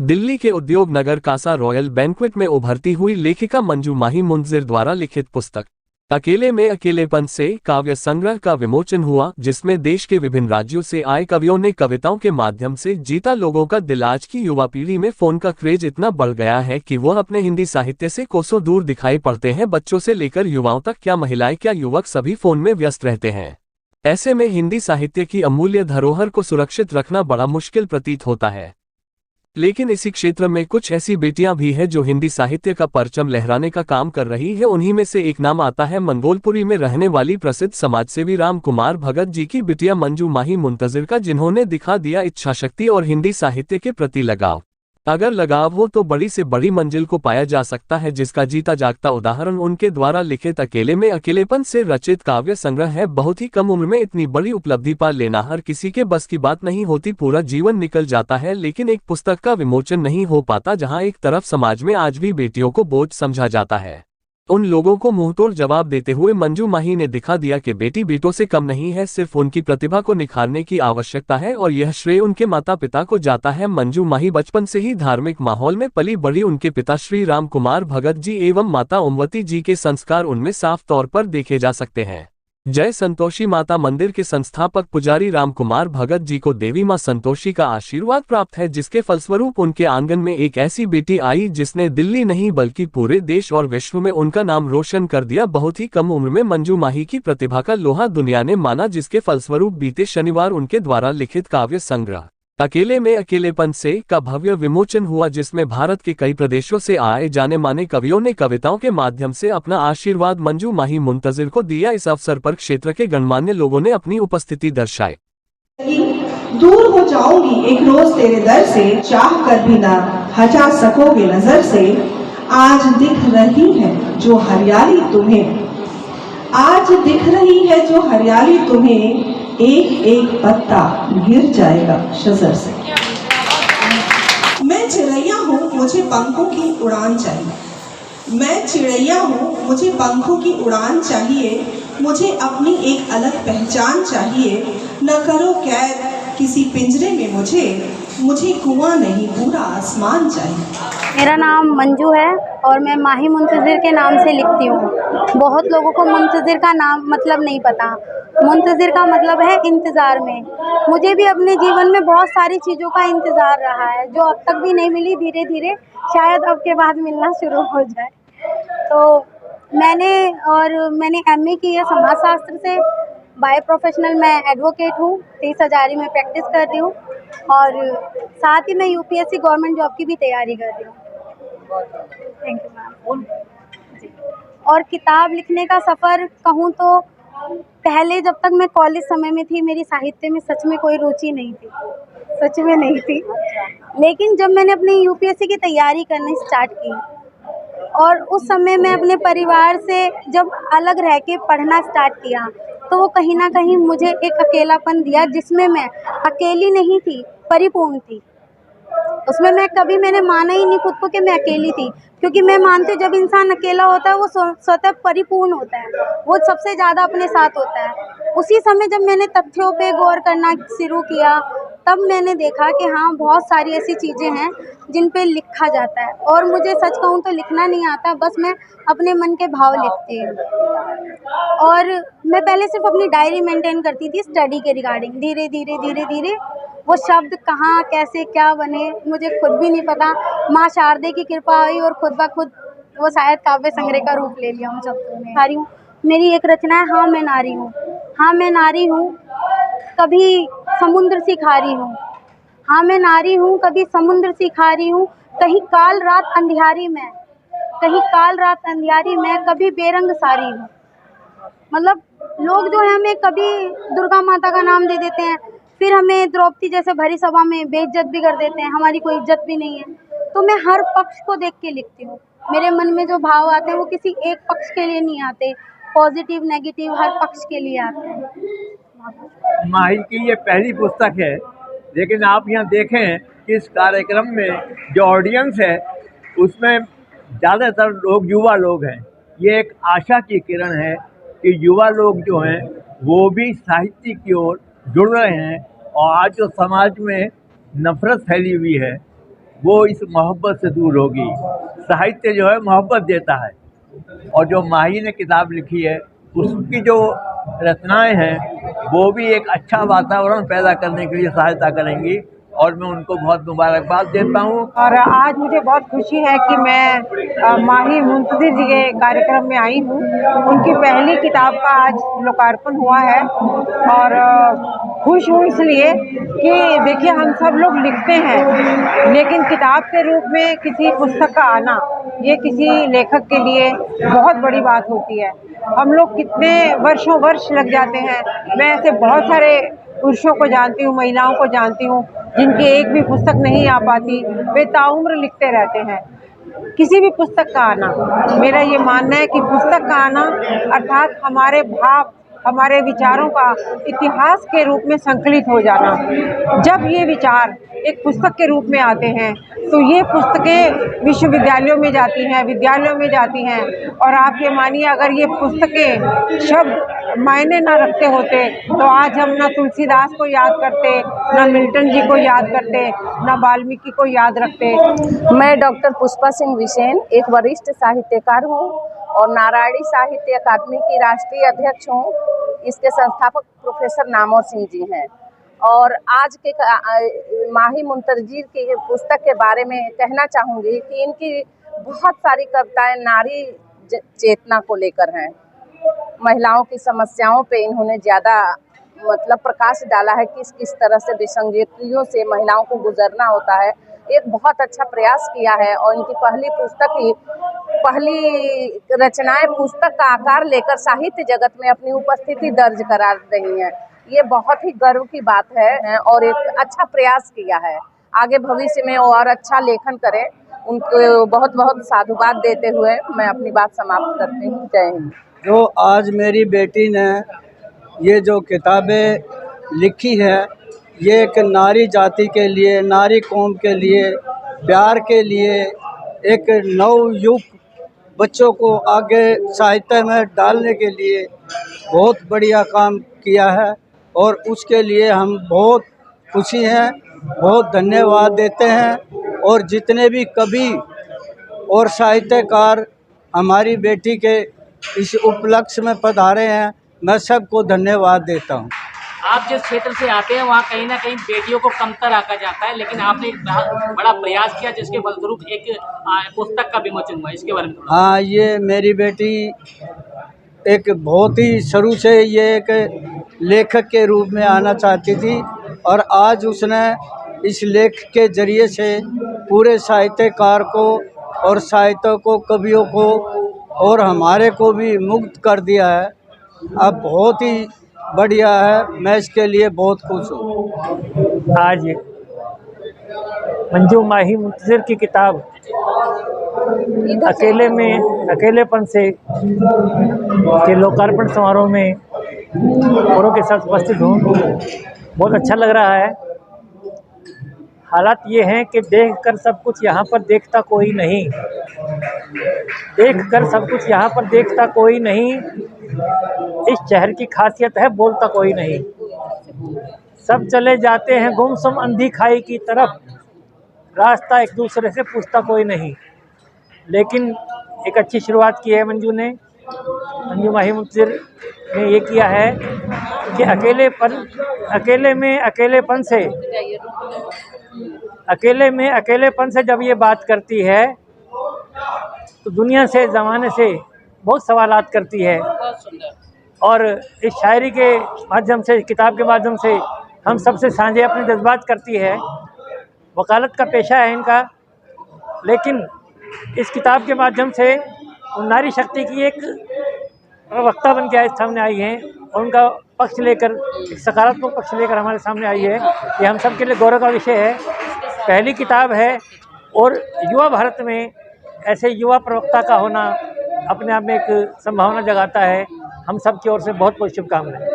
दिल्ली के उद्योग नगर Kasa royal banquet में उभरती हुई लेखिका मंजू माही मुंतजिर द्वारा लिखित पुस्तक अकेले में अकेलेपन से काव्य संग्रह का विमोचन हुआ, जिसमें देश के विभिन्न राज्यों से आए कवियों ने कविताओं के माध्यम से जीता लोगों का दिल। आज की युवा पीढ़ी में फोन का क्रेज इतना बढ़ गया है कि वह अपने हिंदी साहित्य से कोसों दूर दिखाई पड़ते हैं। बच्चों से लेकर युवाओं तक, क्या महिलाएं क्या युवक, सभी फोन में व्यस्त रहते हैं। ऐसे में हिंदी साहित्य की अमूल्य धरोहर को सुरक्षित रखना बड़ा मुश्किल प्रतीत होता है। लेकिन इसी क्षेत्र में कुछ ऐसी बेटियां भी हैं जो हिंदी साहित्य का परचम लहराने का काम कर रही है। उन्हीं में से एक नाम आता है मंगोलपुरी में रहने वाली प्रसिद्ध समाजसेवी राम कुमार भगत जी की बिटिया मंजू माही मुंतजिर का, जिन्होंने दिखा दिया इच्छाशक्ति और हिंदी साहित्य के प्रति लगाव। अगर लगाव हो तो बड़ी से बड़ी मंजिल को पाया जा सकता है, जिसका जीता जागता उदाहरण उनके द्वारा लिखित अकेले में अकेलेपन से रचित काव्य संग्रह है। बहुत ही कम उम्र में इतनी बड़ी उपलब्धि पा लेना हर किसी के बस की बात नहीं होती। पूरा जीवन निकल जाता है लेकिन एक पुस्तक का विमोचन नहीं हो पाता। जहां एक तरफ समाज में आज भी बेटियों को बोझ समझा जाता है, उन लोगों को मुंहतोड़ जवाब देते हुए मंजू माही ने दिखा दिया कि बेटी बेटों से कम नहीं है, सिर्फ उनकी प्रतिभा को निखारने की आवश्यकता है और यह श्रेय उनके माता पिता को जाता है। मंजू माही बचपन से ही धार्मिक माहौल में पली बड़ी। उनके पिता श्री राम कुमार भगत जी एवं माता ओमवती जी के संस्कार उनमें साफ तौर पर देखे जा सकते हैं। जय संतोषी माता मंदिर के संस्थापक पुजारी राम कुमार भगत जी को देवी मां संतोषी का आशीर्वाद प्राप्त है, जिसके फलस्वरूप उनके आंगन में एक ऐसी बेटी आई जिसने दिल्ली नहीं बल्कि पूरे देश और विश्व में उनका नाम रोशन कर दिया। बहुत ही कम उम्र में मंजू माही की प्रतिभा का लोहा दुनिया ने माना, जिसके फलस्वरूप बीते शनिवार उनके द्वारा लिखित काव्य संग्रह अकेले में अकेलेपन से का भव्य विमोचन हुआ, जिसमें भारत के कई प्रदेशों से आए जाने माने कवियों ने कविताओं के माध्यम से अपना आशीर्वाद मंजू माही मुंतजिर को दिया। इस अवसर पर क्षेत्र के गणमान्य लोगों ने अपनी उपस्थिति दर्शाई। दूर हो जाऊंगी एक रोज तेरे दर से, चाह कर भी ना हटा सकोगे नजर से। आज दिख रही है जो हरियाली तुम्हें, आज दिख रही है जो हरियाली तुम्हें, एक एक पत्ता गिर जाएगा शजर से। मैं चिड़ैया हूँ मुझे पंखों की उड़ान चाहिए, मैं चिड़ैया हूँ मुझे पंखों की उड़ान चाहिए। मुझे अपनी एक अलग पहचान चाहिए, न करो कैद किसी पिंजरे में मुझे कुआं नहीं पूरा आसमान चाहिए। मेरा नाम मंजू है और मैं माही मुंतजिर के नाम से लिखती हूँ। बहुत लोगों को मुंतजिर का नाम मतलब नहीं पता। मुंतजिर का मतलब है इंतज़ार में। मुझे भी अपने जीवन में बहुत सारी चीज़ों का इंतज़ार रहा है जो अब तक भी नहीं मिली। धीरे धीरे शायद अब के बाद मिलना शुरू हो जाए। तो मैंने एमए की है समाजशास्त्र से। बाय प्रोफेशनल मैं एडवोकेट हूँ। 30 हज़ारी में प्रैक्टिस कर रही हूँ और साथ ही मैं यूपीएससी गवर्नमेंट जॉब की भी तैयारी कर रही हूँ। Thank you ma'am. और किताब लिखने का सफ़र कहूँ तो पहले जब तक मैं कॉलेज समय में थी, मेरी साहित्य में सच में कोई रुचि नहीं थी, सच में नहीं थी। लेकिन जब मैंने अपनी यूपीएससी की तैयारी करनी स्टार्ट की और उस समय मैं अपने परिवार से जब अलग रह के पढ़ना स्टार्ट किया, तो वो कहीं ना कहीं मुझे एक अकेलापन दिया, जिसमें मैं अकेली नहीं थी, परिपूर्ण थी। उसमें मैंने माना ही नहीं खुद को कि मैं अकेली थी, क्योंकि मैं मानती हूँ जब इंसान अकेला होता है वो स्वतः परिपूर्ण होता है, वो सबसे ज़्यादा अपने साथ होता है। उसी समय जब मैंने तथ्यों पे गौर करना शुरू किया, तब मैंने देखा कि हाँ, बहुत सारी ऐसी चीज़ें हैं जिन पे लिखा जाता है। और मुझे सच कहूँ तो लिखना नहीं आता, बस मैं अपने मन के भाव लिखती हूँ। और मैं पहले सिर्फ अपनी डायरी मेंटेन करती थी स्टडी के रिगार्डिंग। धीरे धीरे वो शब्द कहाँ कैसे क्या बने मुझे खुद भी नहीं पता। माँ शारदे की कृपा हुई और खुद ब खुद वो शायद काव्य संग्रह का रूप ले लिया उन शब्दों ने। नारी हूँ, मेरी एक रचना है हाँ मैं नारी हूँ। हाँ मैं नारी हूँ, कभी समुद्र सी खारी हूँ। हाँ मैं नारी हूँ, कभी समुद्र सी खारी हूँ। कहीं काल रात अंधियारी में, कभी बेरंग सारी हूँ। मतलब लोग जो है हमें कभी दुर्गा माता का नाम दे देते हैं, फिर हमें द्रौपदी जैसे भरी सभा में बेइज्जत भी कर देते हैं, हमारी कोई इज्जत भी नहीं है। तो मैं हर पक्ष को देख के लिखती हूँ। मेरे मन में जो भाव आते हैं वो किसी एक पक्ष के लिए नहीं आते, पॉजिटिव नेगेटिव हर पक्ष के लिए आते हैं। माही की ये पहली पुस्तक है, लेकिन आप यहाँ देखें कि इस कार्यक्रम में जो ऑडियंस है उसमें ज़्यादातर लोग युवा लोग हैं। ये एक आशा की किरण है कि युवा लोग जो हैं वो भी साहित्य की ओर जुड़ रहे हैं। और आज जो समाज में नफरत फैली हुई है वो इस मोहब्बत से दूर होगी। साहित्य जो है मोहब्बत देता है, और जो माही ने किताब लिखी है उसकी जो रचनाएं हैं वो भी एक अच्छा वातावरण पैदा करने के लिए सहायता करेंगी, और मैं उनको बहुत मुबारकबाद देता हूँ। और आज मुझे बहुत खुशी है कि मैं माही मुंतज़िर जी के कार्यक्रम में आई हूँ। उनकी पहली किताब का आज लोकार्पण हुआ है, और खुश हूँ इसलिए कि देखिए हम सब लोग लिखते हैं, लेकिन किताब के रूप में किसी पुस्तक का आना ये किसी लेखक के लिए बहुत बड़ी बात होती है। हम लोग कितने वर्षों वर्ष लग जाते हैं। मैं ऐसे बहुत सारे पुरुषों को जानती हूँ, महिलाओं को जानती हूँ जिनकी एक भी पुस्तक नहीं आ पाती, वे ताउम्र लिखते रहते हैं। किसी भी पुस्तक का आना, मेरा ये मानना है कि पुस्तक का आना अर्थात हमारे भाव, हमारे विचारों का इतिहास के रूप में संकलित हो जाना। जब ये विचार एक पुस्तक के रूप में आते हैं तो ये पुस्तकें विश्वविद्यालयों में जाती हैं, विद्यालयों में जाती हैं, और आप ये मानिए अगर ये पुस्तकें शब्द मायने ना रखते होते तो आज हम ना तुलसीदास को याद करते, ना मिल्टन जी को याद करते, ना वाल्मीकि को याद रखते। मैं डॉक्टर पुष्पा सिंह विसेन एक वरिष्ठ साहित्यकार हूँ और नारायणी साहित्य अकादमी की राष्ट्रीय अध्यक्ष हूँ। इसके संस्थापक प्रोफेसर नामवर सिंह जी हैं, और आज के माही मुंतज़िर की पुस्तक के बारे में कहना चाहूँगी कि इनकी बहुत सारी कविताएं नारी चेतना को लेकर हैं। महिलाओं की समस्याओं पे इन्होंने ज़्यादा मतलब प्रकाश डाला है, किस किस तरह से विसंगतियों से महिलाओं को गुजरना होता है। एक बहुत अच्छा प्रयास किया है, और इनकी पहली रचनाएं पुस्तक का आकार लेकर साहित्य जगत में अपनी उपस्थिति दर्ज करा रही हैं। ये बहुत ही गर्व की बात है, और एक अच्छा प्रयास किया है। आगे भविष्य में और अच्छा लेखन करें, उनको बहुत बहुत साधुवाद देते हुए मैं अपनी बात समाप्त करती हूँ। जय हिंद। जो आज मेरी बेटी ने ये जो किताबें लिखी है, ये एक नारी जाति के लिए, नारी कौम के लिए, प्यार के लिए, एक नवयुग बच्चों को आगे साहित्य में डालने के लिए बहुत बढ़िया काम किया है, और उसके लिए हम बहुत खुशी हैं, बहुत धन्यवाद देते हैं। और जितने भी कवि और साहित्यकार हमारी बेटी के इस उपलक्ष्य में पधारे हैं, मैं सबको धन्यवाद देता हूँ। आप जिस क्षेत्र से आते हैं वहाँ कहीं ना कहीं बेटियों को कमतर आका जाता है, लेकिन आपने एक बड़ा प्रयास किया जिसके फलस्वरूप एक पुस्तक का विमोचन हुआ। इसके बारे में थोड़ा। हाँ, ये मेरी बेटी एक बहुत ही शुरू से ये एक लेखक के रूप में आना चाहती थी, और आज उसने इस लेख के जरिए से पूरे साहित्यकार को और साहित्य को, कवियों को और हमारे को भी मुक्त कर दिया है। अब बहुत ही बढ़िया है, मैं इसके लिए बहुत खुश हूँ। आज मंजू माही मुंतज़िर की किताब अकेलेपन से के लोकार्पण समारोह में औरों के साथ उपस्थित हूँ। बहुत अच्छा लग रहा है। हालात ये हैं कि देखकर सब कुछ यहाँ पर देखता कोई नहीं, देखकर सब कुछ यहाँ पर देखता कोई नहीं, इस शहर की खासियत है बोलता कोई नहीं। सब चले जाते हैं गुमसुम अंधी खाई की तरफ, रास्ता एक दूसरे से पूछता कोई नहीं। लेकिन एक अच्छी शुरुआत की है मंजू माही मुंतज़िर ने ये किया है कि अकेलेपन से जब ये बात करती है तो दुनिया से, ज़माने से बहुत सवालात करती है, और इस शायरी के माध्यम से, किताब के माध्यम से हम सबसे साझे अपने जज्बात करती है। वकालत का पेशा है इनका, लेकिन इस किताब के माध्यम से नारी शक्ति की एक प्रवक्ता बन के आज सामने आई है, और उनका पक्ष लेकर, एक सकारात्मक पक्ष लेकर हमारे सामने आई है। ये हम सब के लिए गौरव का विषय है। पहली किताब है, और युवा भारत में ऐसे युवा प्रवक्ता का होना अपने आप में एक संभावना जगाता है। हम सब की ओर से बहुत बहुत शुभकामनाएं।